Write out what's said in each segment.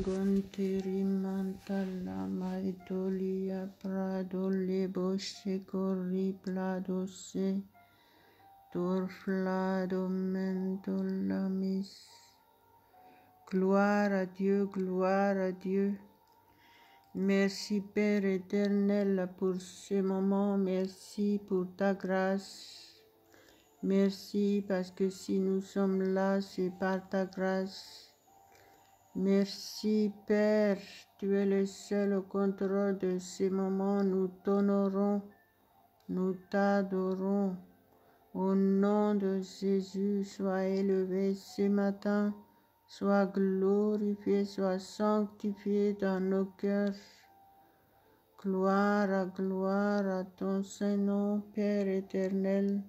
Gonterimantala maitolia prado leboshe corri pladose torflado mentolamis. Gloire à Dieu, gloire à Dieu. Merci Père éternel pour ce moment, merci pour ta grâce. Merci parce que si nous sommes là, c'est par ta grâce. Merci Père, tu es le seul au contrôle de ces moments, nous t'honorons, nous t'adorons. Au nom de Jésus, sois élevé ce matin, sois glorifié, sois sanctifié dans nos cœurs. Gloire à ton Saint-Nom, Père éternel.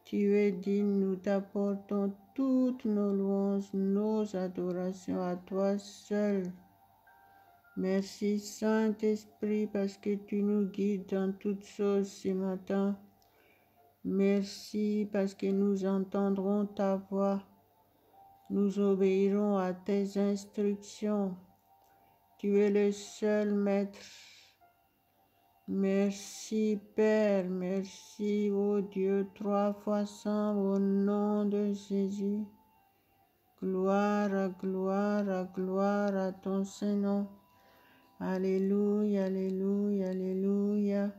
Tu es digne, nous t'apportons toutes nos louanges, nos adorations à toi seul. Merci Saint-Esprit parce que tu nous guides dans toutes choses ce matin. Merci parce que nous entendrons ta voix. Nous obéirons à tes instructions. Tu es le seul Maître. Merci Père, merci ô Dieu, 3 fois saint, au nom de Jésus. Gloire à ton Saint-Nom. Alléluia, alléluia, alléluia.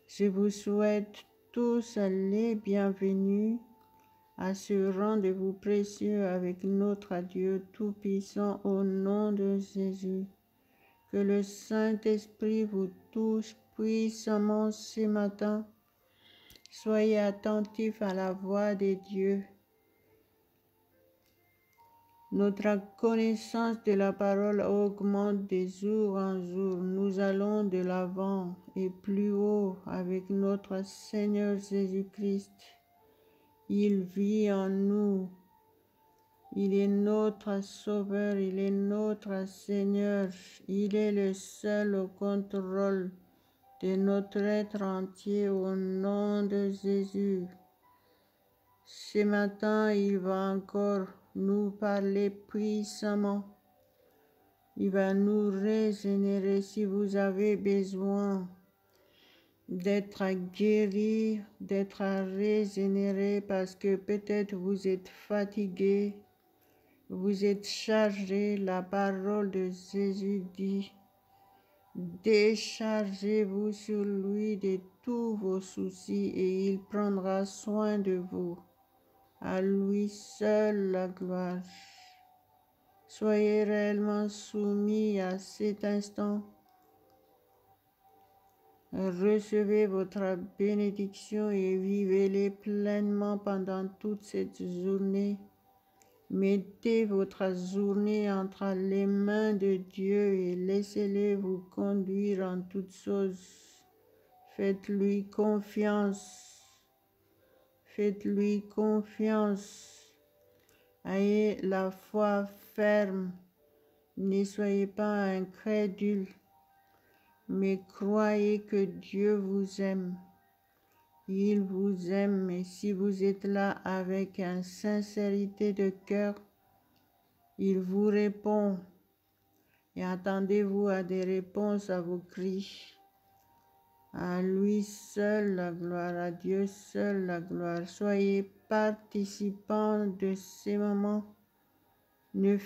Je vous souhaite tous les bienvenus à ce rendez-vous précieux avec notre Dieu Tout-Puissant au nom de Jésus. Que le Saint-Esprit vous touche puissamment ce matin. Soyez attentifs à la voix de Dieu. Notre connaissance de la parole augmente de jour en jour. Nous allons de l'avant et plus haut avec notre Seigneur Jésus-Christ. Il vit en nous. Il est notre Sauveur, il est notre Seigneur. Il est le seul au contrôle de notre être entier au nom de Jésus. Ce matin, il va encore nous parler puissamment. Il va nous régénérer si vous avez besoin d'être guéri, d'être régénéré parce que peut-être vous êtes fatigué. Vous êtes chargé, la parole de Jésus dit, déchargez-vous sur lui de tous vos soucis et il prendra soin de vous. À lui seul la gloire. Soyez réellement soumis à cet instant. Recevez votre bénédiction et vivez-les pleinement pendant toute cette journée. Mettez votre journée entre les mains de Dieu et laissez-le vous conduire en toutes choses. Faites-lui confiance. Faites-lui confiance. Ayez la foi ferme. Ne soyez pas incrédule, mais croyez que Dieu vous aime. Il vous aime et si vous êtes là avec une sincérité de cœur, il vous répond et attendez-vous à des réponses à vos cris. À lui seul la gloire, à Dieu seul la gloire. Soyez participants de ces moments. Ne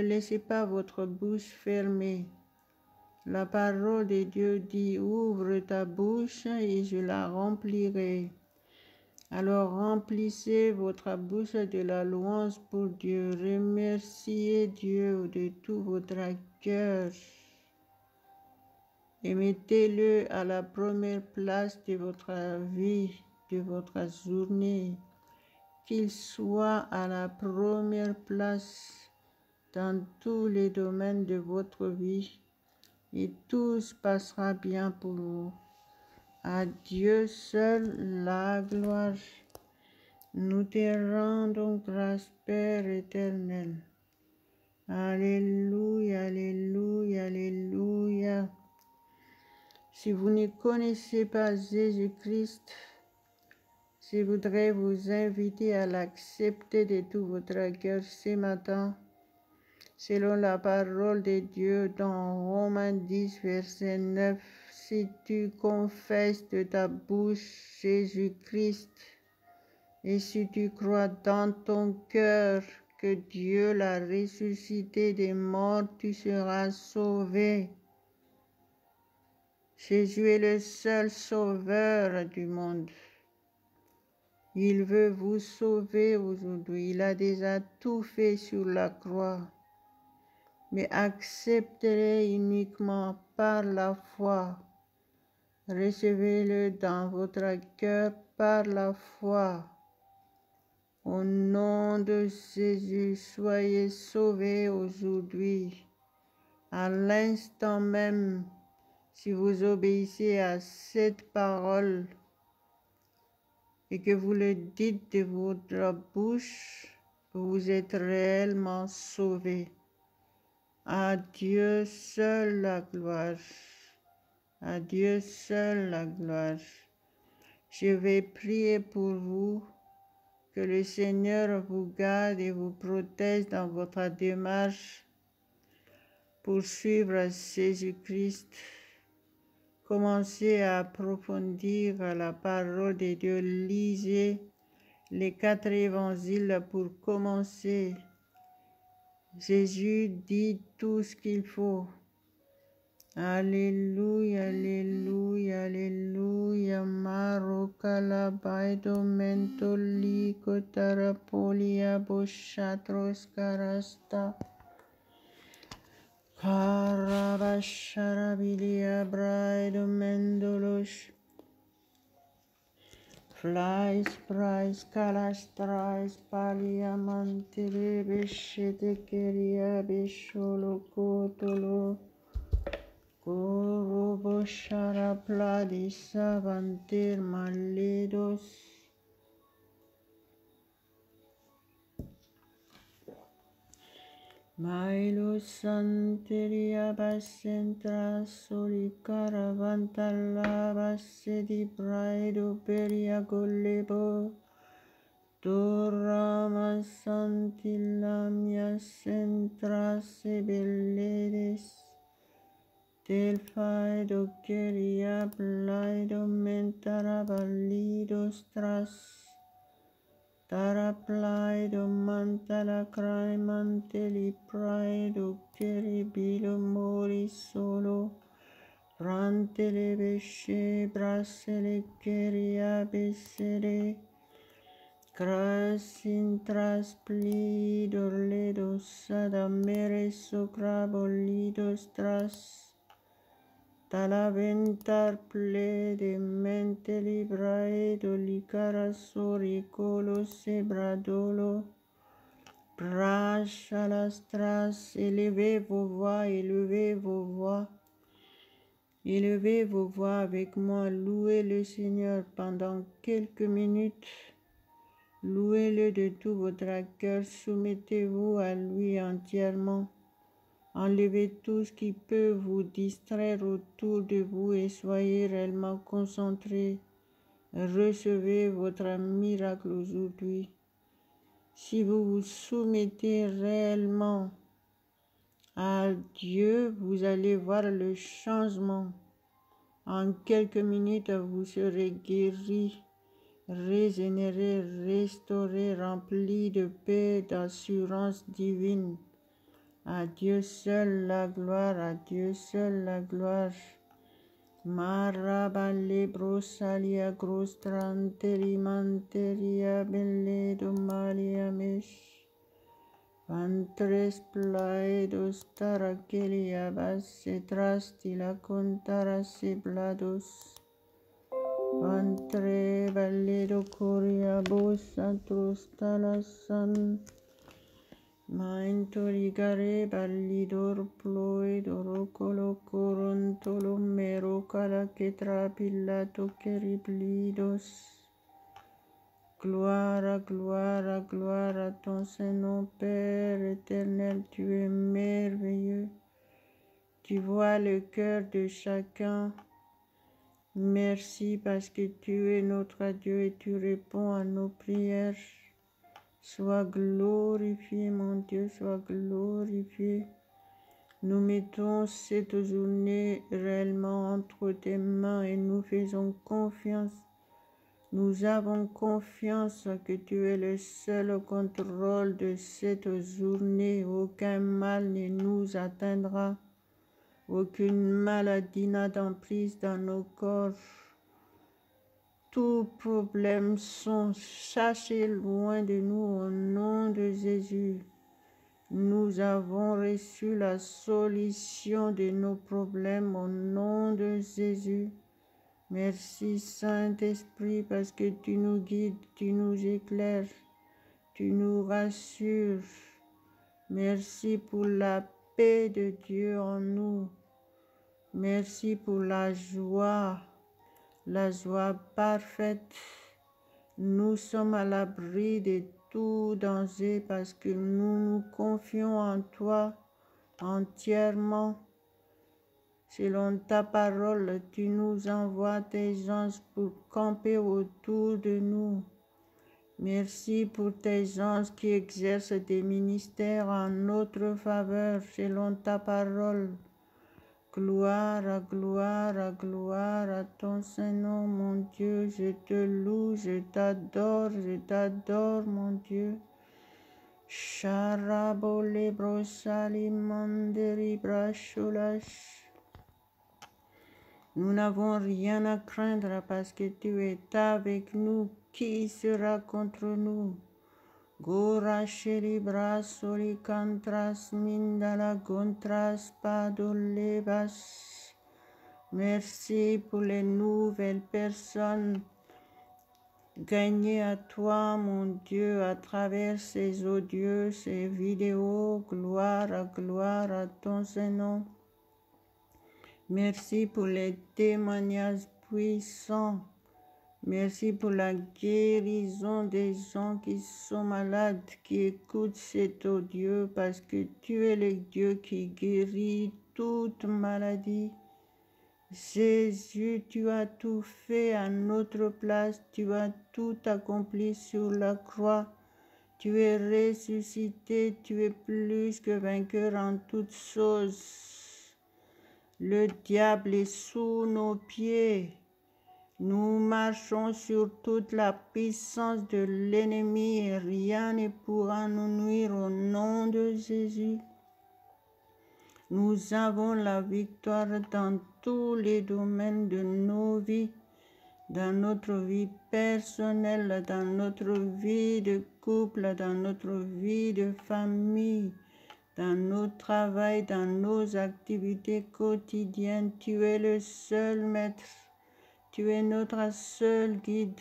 laissez pas votre bouche fermée. La parole de Dieu dit, ouvre ta bouche et je la remplirai. Alors remplissez votre bouche de la louange pour Dieu. Remerciez Dieu de tout votre cœur. Et mettez-le à la première place de votre vie, de votre journée. Qu'il soit à la première place dans tous les domaines de votre vie. Et tout se passera bien pour vous. À Dieu seul la gloire. Nous te rendons grâce, Père éternel. Alléluia, alléluia, alléluia. Si vous ne connaissez pas Jésus-Christ, je voudrais vous inviter à l'accepter de tout votre cœur ce matin. selon la parole de Dieu dans Romains 10, verset 9. Si tu confesses de ta bouche Jésus-Christ et si tu crois dans ton cœur que Dieu l'a ressuscité des morts, tu seras sauvé. Jésus est le seul sauveur du monde. Il veut vous sauver aujourd'hui. Il a déjà tout fait sur la croix. Mais acceptez-le uniquement par la foi. Recevez-le dans votre cœur par la foi. Au nom de Jésus, soyez sauvés aujourd'hui. À l'instant même, si vous obéissez à cette parole et que vous le dites de votre bouche, vous êtes réellement sauvés. À Dieu seul la gloire. À Dieu seul la gloire. Je vais prier pour vous, que le Seigneur vous garde et vous protège dans votre démarche pour suivre Jésus-Christ. Commencez à approfondir la parole de Dieu. Lisez les 4 évangiles pour commencer. Jésus dit tout ce qu'il faut. Alléluia, alléluia, alléluia. Marokala baido mentoli kotarapolia boshatros karasta. Karabasharabilia braido mendolos. Flies, price, calastrais, palia mantele beshete keria besholo kotolo. Korobo sharapladis avantir maledos. Mailo santeria basentra soli caravantalla basse di braido peria gollebo. Dorama santilla mia sentra se belledes. Del faido queria blaido mentara validos tras. Tara plaido mantala crai manteli praido queribilo mori solo. Prantele besce brassele queria bessere. Crasin trasplido ledos adamere socrabolidos tras. Talaventar ple de mente libraedo licara soricolo sebradolo. Brache à la strasse, élevez vos voix, élevez vos voix. Élevez vos voix avec moi, louez le Seigneur pendant quelques minutes. Louez-le de tout votre cœur, soumettez-vous à lui entièrement. Enlevez tout ce qui peut vous distraire autour de vous et soyez réellement concentrés. Recevez votre miracle aujourd'hui. Si vous vous soumettez réellement à Dieu, vous allez voir le changement. En quelques minutes, vous serez guéri, régénéré, restauré, rempli de paix, d'assurance divine. À Dieu seul la gloire, à Dieu seul la gloire. Marabale brosalia grostranteri manteria belle domalia mesh. Vantres plaedos tarakelia basse trasti la contara seblados. Vantre balledo coria bosa trostalasan. Maintorigare ballidor ploidoro colo corontolo mero cala que trapillato queriblidos. Gloire, gloire, gloire à ton Saint-Nom, Père éternel, tu es merveilleux. Tu vois le cœur de chacun. Merci parce que tu es notre Dieu et tu réponds à nos prières. Sois glorifié, mon Dieu, sois glorifié. Nous mettons cette journée réellement entre tes mains et nous faisons confiance. Nous avons confiance que tu es le seul contrôle de cette journée. Aucun mal ne nous atteindra. Aucune maladie n'a d'emprise dans nos corps. Tous problèmes sont chassés loin de nous au nom de Jésus. Nous avons reçu la solution de nos problèmes au nom de Jésus. Merci Saint-Esprit parce que tu nous guides, tu nous éclaires, tu nous rassures. Merci pour la paix de Dieu en nous. Merci pour la joie parfaite. Nous sommes à l'abri de tout danger parce que nous nous confions en toi entièrement. Selon ta parole, tu nous envoies tes anges pour camper autour de nous. Merci pour tes anges qui exercent des ministères en notre faveur selon ta parole. Gloire, gloire, gloire à ton Saint-Nom, mon Dieu. Je te loue, je t'adore, mon Dieu. Charabole brosali manderi bracholash. Nous n'avons rien à craindre parce que tu es avec nous. Qui sera contre nous? Gora sheribra soli cantras mindala gontras padolebas. Merci pour les nouvelles personnes gagnées à toi, mon Dieu, à travers ces audios, ces vidéos. Gloire à ton Saint-Nom. Merci pour les témoignages puissants. Merci pour la guérison des gens qui sont malades, qui écoutent cet audio parce que tu es le Dieu qui guérit toute maladie. Jésus, tu as tout fait à notre place, tu as tout accompli sur la croix. Tu es ressuscité, tu es plus que vainqueur en toutes choses. Le diable est sous nos pieds. Nous marchons sur toute la puissance de l'ennemi et rien ne pourra nous nuire au nom de Jésus. Nous avons la victoire dans tous les domaines de nos vies, dans notre vie personnelle, dans notre vie de couple, dans notre vie de famille, dans notre travail, dans nos activités quotidiennes. Tu es le seul maître. Tu es notre seul guide.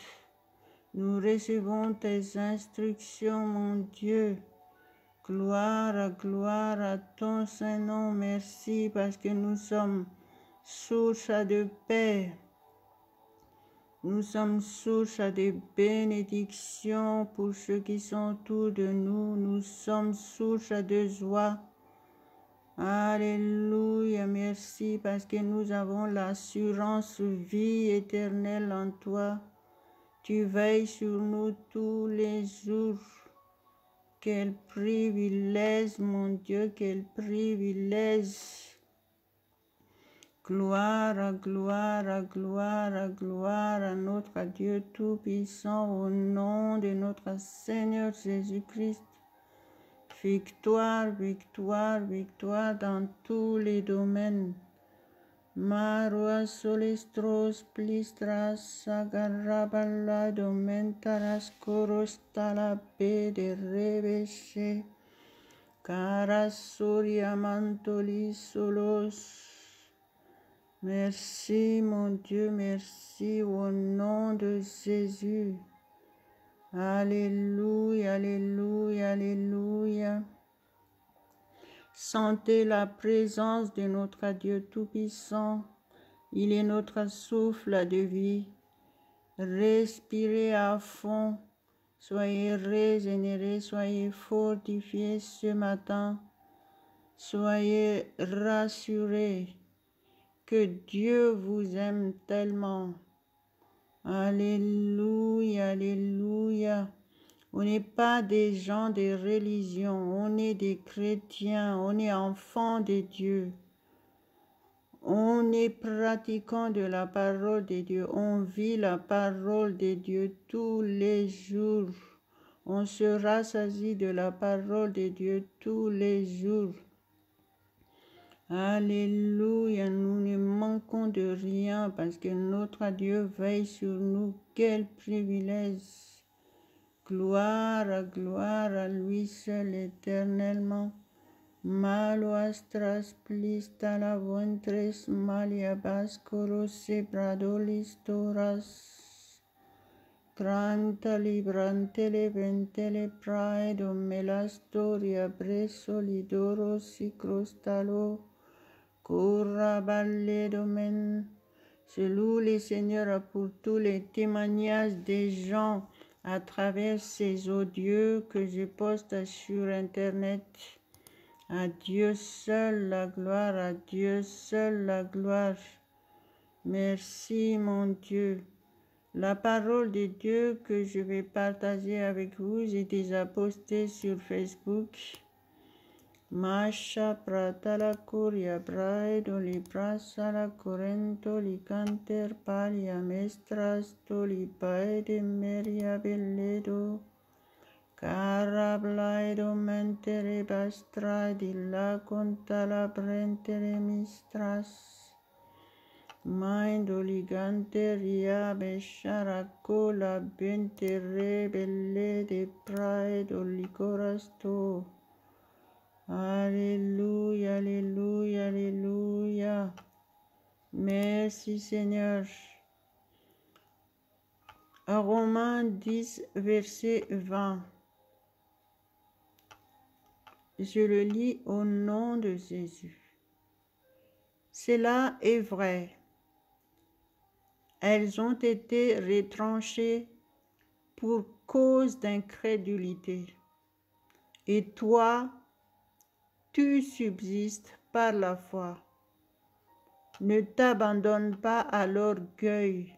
Nous recevons tes instructions, mon Dieu. Gloire à ton Saint-Nom. Merci parce que nous sommes source de paix. Nous sommes source de bénédictions pour ceux qui sont autour de nous. Nous sommes source de joie. Alléluia, merci parce que nous avons l'assurance vie éternelle en toi. Tu veilles sur nous tous les jours. Quel privilège, mon Dieu, quel privilège. Gloire à notre Dieu Tout-Puissant au nom de notre Seigneur Jésus-Christ. Victoire dans tous les domaines. Marua solistros plistras sagarraballa domentaras coros talape de rebeshe. Carasuria mantoli solos. Merci mon Dieu, merci au nom de Jésus. Alléluia, alléluia, alléluia. Sentez la présence de notre Dieu Tout-Puissant. Il est notre souffle de vie. Respirez à fond. Soyez régénérés, soyez fortifiés ce matin. Soyez rassurés que Dieu vous aime tellement. Alléluia, alléluia. On n'est pas des gens des religions, on est des chrétiens, on est enfants de Dieu. On est pratiquants de la parole de Dieu, on vit la parole de Dieu tous les jours. On se rassasie de la parole de Dieu tous les jours. Alléluia, nous ne manquons de rien parce que notre Dieu veille sur nous. Quel privilège! Gloire à lui seul éternellement. Maloastras plista la ventres maliabas coros bradolis toras. Granta librantele ventele praedo melastoria bresolidoros y crostalo. Corra balle domaine. Je loue le Seigneur pour tous les témoignages des gens à travers ces audios que je poste sur Internet. À Dieu seul la gloire, à Dieu seul la gloire. Merci mon Dieu. La parole de Dieu que je vais partager avec vous, j'ai déjà posté sur Facebook. Masha pratala curia braido li brasala corrento li canter palia mestras to li paede meria belledo. Carablaido mentere bastra di la contala brentere mistras. Maindo ligante ria besharaco la bentere belle de praedo licorasto. Alléluia, alléluia, alléluia. Merci Seigneur. Romains 10, verset 20. Je le lis au nom de Jésus. Cela est vrai. Elles ont été retranchées pour cause d'incrédulité. Et toi, tu subsistes par la foi. Ne t'abandonne pas à l'orgueil,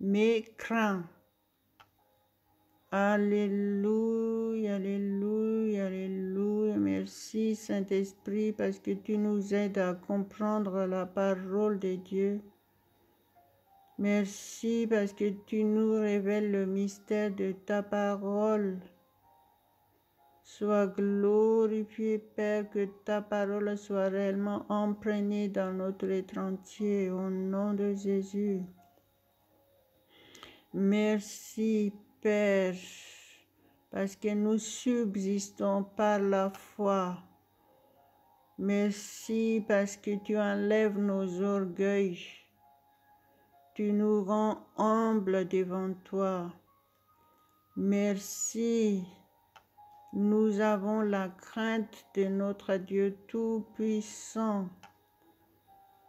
mais crains. Alléluia, alléluia, alléluia. Merci Saint-Esprit parce que tu nous aides à comprendre la parole de Dieu. Merci parce que tu nous révèles le mystère de ta parole. Sois glorifié, Père, que ta parole soit réellement imprégnée dans notre être entier, au nom de Jésus. Merci, Père, parce que nous subsistons par la foi. Merci parce que tu enlèves nos orgueils. Tu nous rends humbles devant toi. Merci. Nous avons la crainte de notre Dieu Tout-Puissant.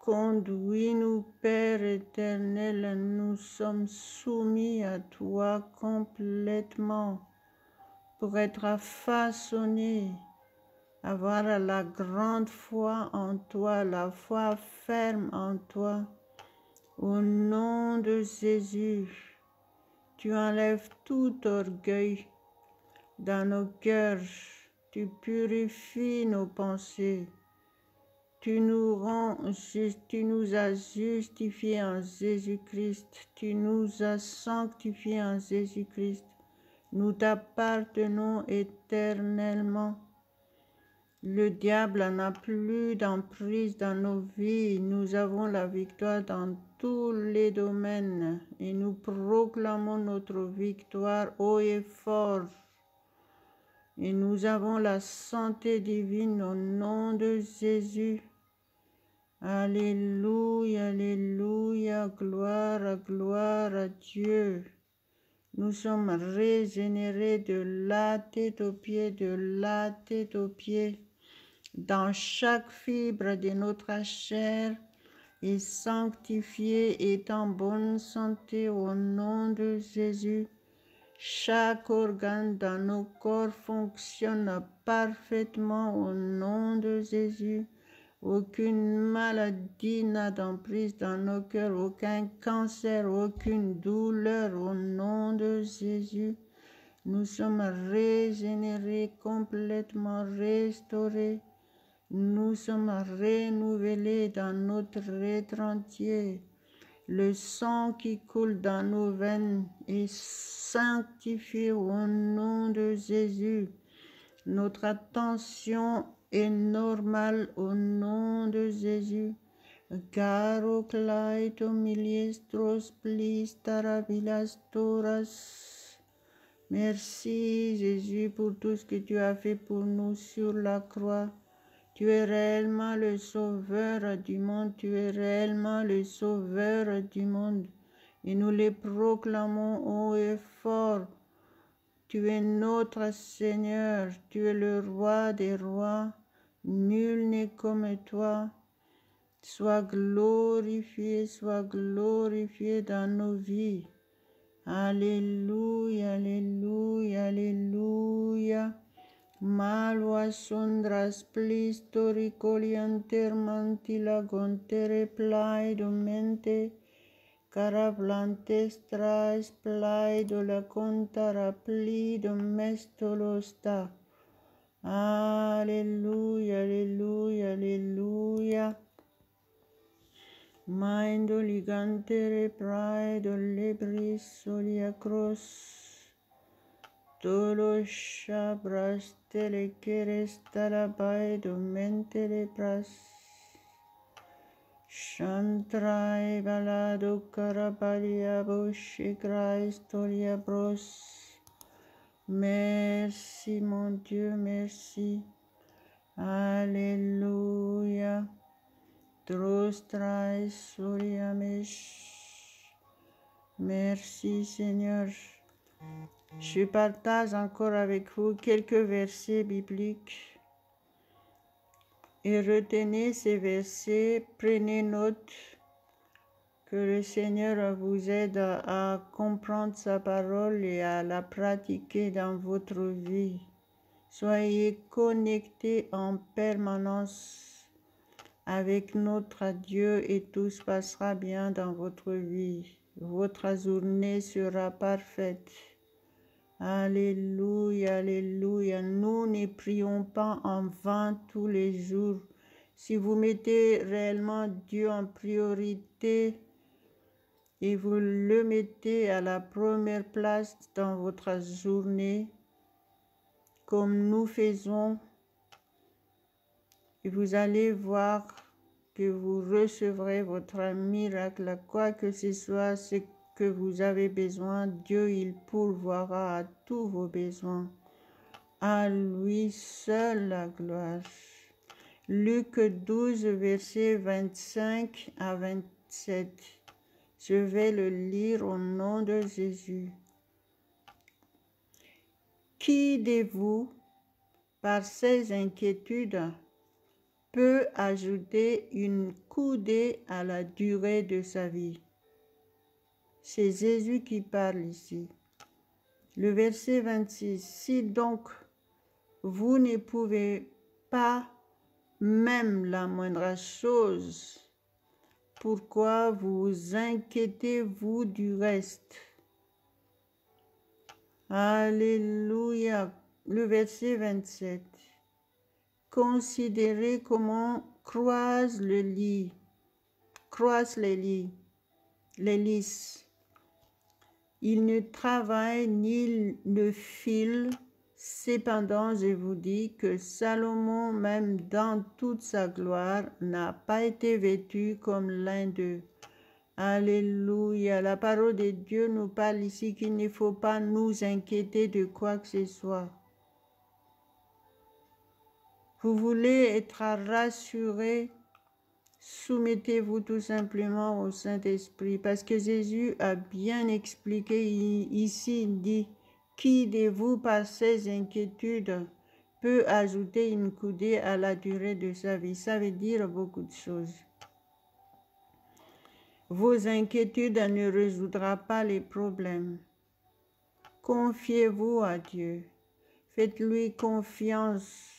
Conduis-nous, Père éternel, nous sommes soumis à toi complètement pour être façonnés, avoir la grande foi en toi, la foi ferme en toi. Au nom de Jésus, tu enlèves tout orgueil dans nos cœurs, tu purifies nos pensées, tu nous as justifiés en Jésus-Christ, tu nous as sanctifiés en Jésus-Christ, nous t'appartenons éternellement. Le diable n'a plus d'emprise dans nos vies, nous avons la victoire dans tous les domaines et nous proclamons notre victoire haut et fort. Et nous avons la santé divine au nom de Jésus. Alléluia, alléluia, gloire à Dieu. Nous sommes régénérés de la tête aux pieds, de la tête aux pieds, dans chaque fibre de notre chair, et sanctifiés et en bonne santé au nom de Jésus. Chaque organe dans nos corps fonctionne parfaitement au nom de Jésus. Aucune maladie n'a d'emprise dans nos cœurs, aucun cancer, aucune douleur au nom de Jésus. Nous sommes régénérés, complètement restaurés. Nous sommes renouvelés dans notre être entier. Le sang qui coule dans nos veines est sanctifié au nom de Jésus. Notre attention est normale au nom de Jésus. Caro claito miliestros plis tarabilas toras. Merci Jésus pour tout ce que tu as fait pour nous sur la croix. Tu es réellement le sauveur du monde, tu es réellement le sauveur du monde. Et nous les proclamons haut et fort. Tu es notre Seigneur, tu es le roi des rois, nul n'est comme toi. Sois glorifié dans nos vies. Alléluia, alléluia, alléluia. Malua sondras plistoricolianter mantila gontere plaidomente, carablantes trais plaido la contara plido mestolosta. Alléluia, alléluia, alléluia. Maindo ligantere praido lebris solia cross. Todos chabras telequeres talabai domentele pras. Chantrae balado carabalia boshikra historia bros. Merci mon Dieu, merci. Alléluia. Trostrae soriamesh. Merci Seigneur. Je partage encore avec vous quelques versets bibliques et retenez ces versets, prenez note, que le Seigneur vous aide à comprendre sa parole et à la pratiquer dans votre vie. Soyez connectés en permanence avec notre Dieu et tout se passera bien dans votre vie. Votre journée sera parfaite. Alléluia, alléluia. Nous ne prions pas en vain tous les jours. Si vous mettez réellement Dieu en priorité et vous le mettez à la première place dans votre journée, comme nous faisons, et vous allez voir que vous recevrez votre miracle, quoi que ce soit ce que vous avez besoin, Dieu, il pourvoira à tous vos besoins. À lui seul la gloire. Luc 12, versets 25 à 27. Je vais le lire au nom de Jésus. Qui de vous, par ses inquiétudes, peut ajouter une coudée à la durée de sa vie? C'est Jésus qui parle ici. Le verset 26. Si donc vous ne pouvez pas même la moindre chose, pourquoi vous inquiétez-vous du reste? Alléluia. Le verset 27. Considérez comment croissent les lys. Il ne travaille ni ne file. Cependant, je vous dis que Salomon, même dans toute sa gloire, n'a pas été vêtu comme l'un d'eux. Alléluia. La parole de Dieu nous parle ici qu'il ne faut pas nous inquiéter de quoi que ce soit. Vous voulez être rassuré, soumettez-vous tout simplement au Saint-Esprit, parce que Jésus a bien expliqué ici, il dit, qui de vous par ses inquiétudes peut ajouter une coudée à la durée de sa vie? Ça veut dire beaucoup de choses. Vos inquiétudes ne résoudront pas les problèmes. Confiez-vous à Dieu. Faites-lui confiance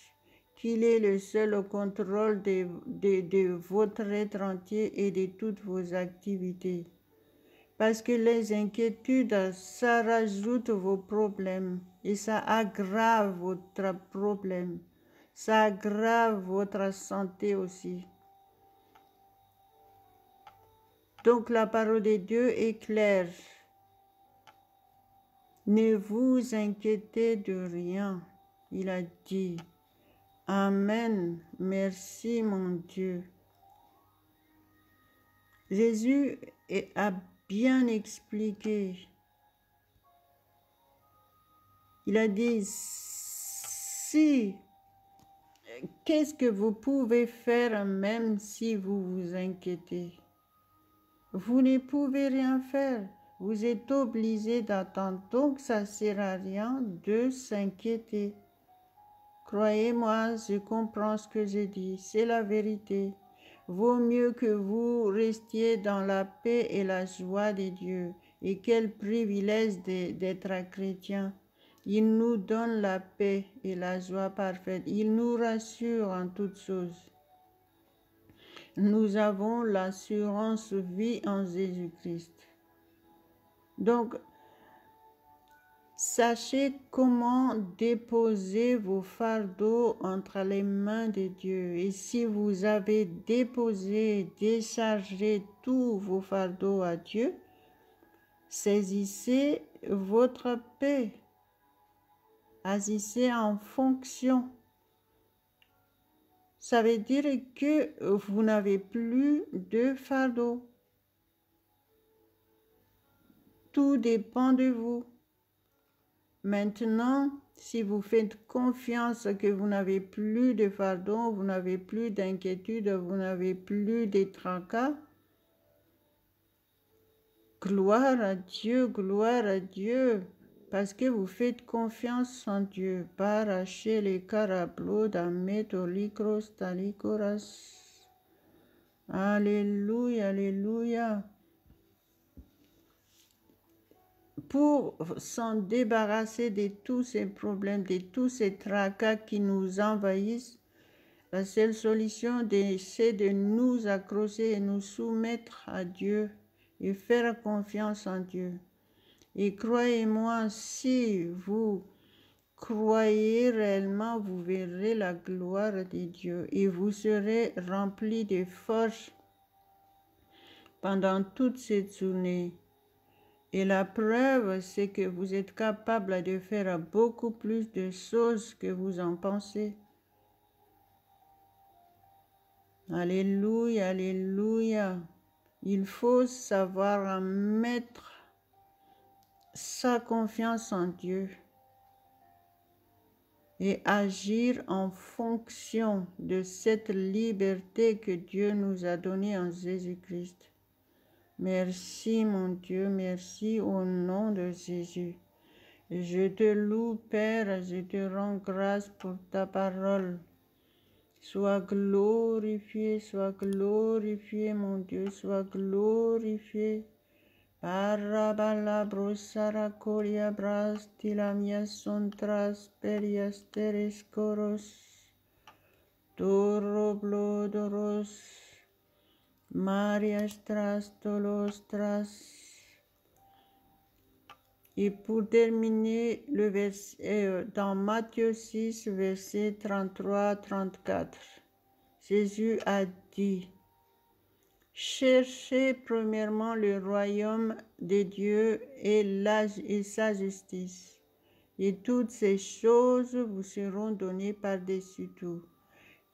qu'il est le seul au contrôle de votre être entier et de toutes vos activités. Parce que les inquiétudes, ça rajoute vos problèmes et ça aggrave votre problème. Ça aggrave votre santé aussi. Donc la parole de Dieu est claire. Ne vous inquiétez de rien. Il a dit. Amen. Merci mon Dieu. Jésus a bien expliqué. Il a dit, si, qu'est-ce que vous pouvez faire même si vous vous inquiétez? Vous ne pouvez rien faire. Vous êtes obligé d'attendre. Donc, ça ne sert à rien de s'inquiéter. Croyez-moi, je comprends ce que je dis. C'est la vérité. Vaut mieux que vous restiez dans la paix et la joie de Dieu. Et quel privilège d'être un chrétien. Il nous donne la paix et la joie parfaite. Il nous rassure en toutes choses. Nous avons l'assurance vie en Jésus-Christ. Donc, sachez comment déposer vos fardeaux entre les mains de Dieu. Et si vous avez déposé, déchargé tous vos fardeaux à Dieu, saisissez votre paix. Agissez en fonction. Ça veut dire que vous n'avez plus de fardeau. Tout dépend de vous. Maintenant, si vous faites confiance que vous n'avez plus de fardeau, vous n'avez plus d'inquiétude, vous n'avez plus de tracas, gloire à Dieu, parce que vous faites confiance en Dieu. Paraché les carablos d'ametolicros talicoras. Alléluia, alléluia. Pour s'en débarrasser de tous ces problèmes, de tous ces tracas qui nous envahissent, la seule solution, c'est de nous accrocher et nous soumettre à Dieu et faire confiance en Dieu. Et croyez-moi, si vous croyez réellement, vous verrez la gloire de Dieu et vous serez remplis de force pendant toute cette journée. Et la preuve, c'est que vous êtes capable de faire beaucoup plus de choses que vous en pensez. Alléluia, alléluia. Il faut savoir mettre sa confiance en Dieu et agir en fonction de cette liberté que Dieu nous a donnée en Jésus-Christ. Merci mon Dieu, merci au nom de Jésus. Je te loue Père, je te rends grâce pour ta parole. Sois glorifié mon Dieu, sois glorifié. Parabala brosara coria bras tilamia sontras perias teres coros. Toroblodoros. Maria stras tolos tras. Et pour terminer, le verset, dans Matthieu 6, verset 33-34, Jésus a dit, « Cherchez premièrement le royaume de Dieu et sa justice, et toutes ces choses vous seront données par-dessus tout. »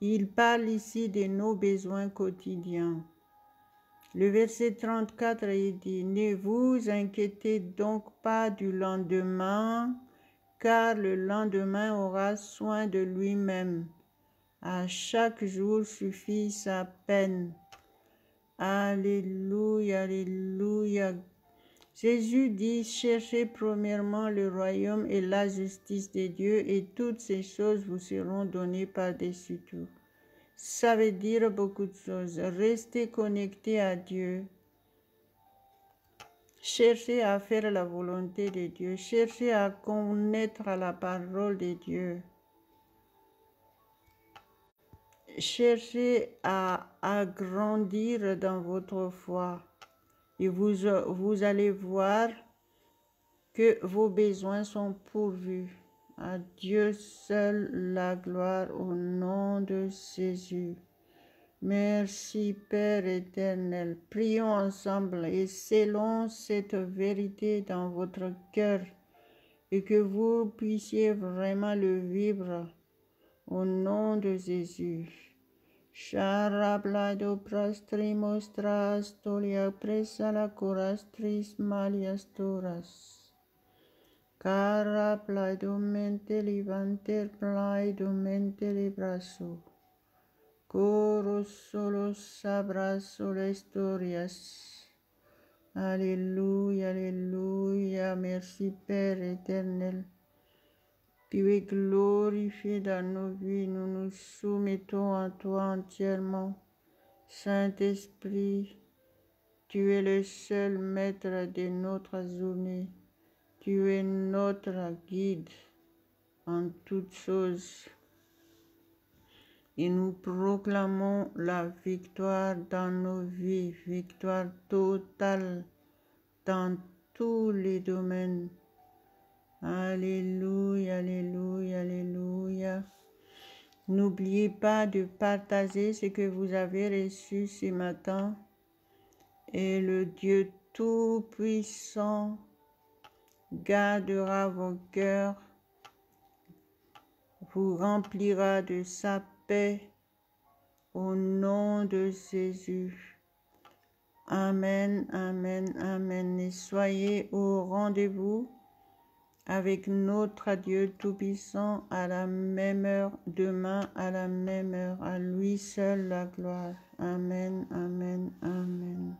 Il parle ici de nos besoins quotidiens. Le verset 34, il dit, « Ne vous inquiétez donc pas du lendemain, car le lendemain aura soin de lui-même. À chaque jour suffit sa peine. » Alléluia, alléluia. Jésus dit, « Cherchez premièrement le royaume et la justice de Dieu, et toutes ces choses vous seront données par-dessus tout. » Ça veut dire beaucoup de choses. Restez connecté à Dieu. Cherchez à faire la volonté de Dieu. Cherchez à connaître la parole de Dieu. Cherchez à grandir dans votre foi. et vous allez voir que vos besoins sont pourvus. À Dieu seul la gloire au nom de Jésus. Merci Père éternel. Prions ensemble et scellons cette vérité dans votre cœur et que vous puissiez vraiment le vivre au nom de Jésus. Charablado prastrimostras tolia presa la corastris maliastoras. Cara plaidomente livanter plaidomente libraso. Coro solo abrazo las historias. Alléluia, alléluia, merci Père éternel. Tu es glorifié dans nos vies, nous nous soumettons à toi entièrement. Saint-Esprit, tu es le seul maître de notre journée. Tu es notre guide en toutes choses. Et nous proclamons la victoire dans nos vies, victoire totale dans tous les domaines. Alléluia, alléluia, alléluia. N'oubliez pas de partager ce que vous avez reçu ce matin. Et le Dieu Tout-Puissant gardera vos cœurs, vous remplira de sa paix au nom de Jésus. Amen, amen, amen. Et soyez au rendez-vous avec notre Dieu Tout-Puissant à la même heure, demain à la même heure. À lui seul la gloire. Amen, amen, amen.